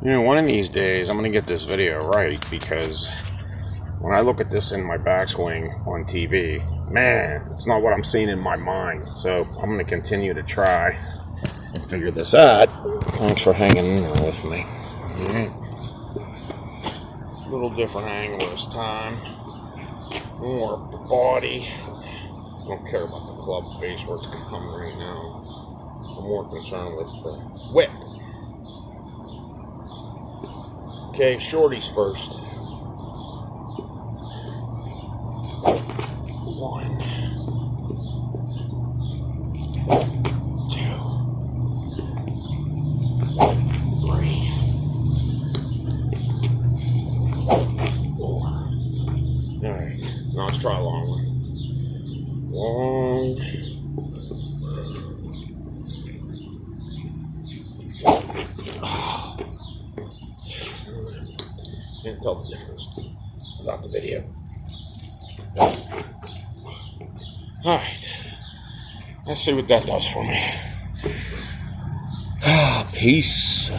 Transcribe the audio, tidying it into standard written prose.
You know, one of these days I'm going to get this video right, because when I look at this in my backswing on TV, man, it's not what I'm seeing in my mind. So I'm going to continue to try and figure this out. Thanks for hanging in there with me. A little different angle this time. More up the body. I don't care about the club face where it's coming right now. I'm more concerned with the whip. Okay, shorties first. 1, 2, 3, 4. Alright, now let's try a long one. 1. Can't tell the difference without the video. Alright. Let's see what that does for me. Peace.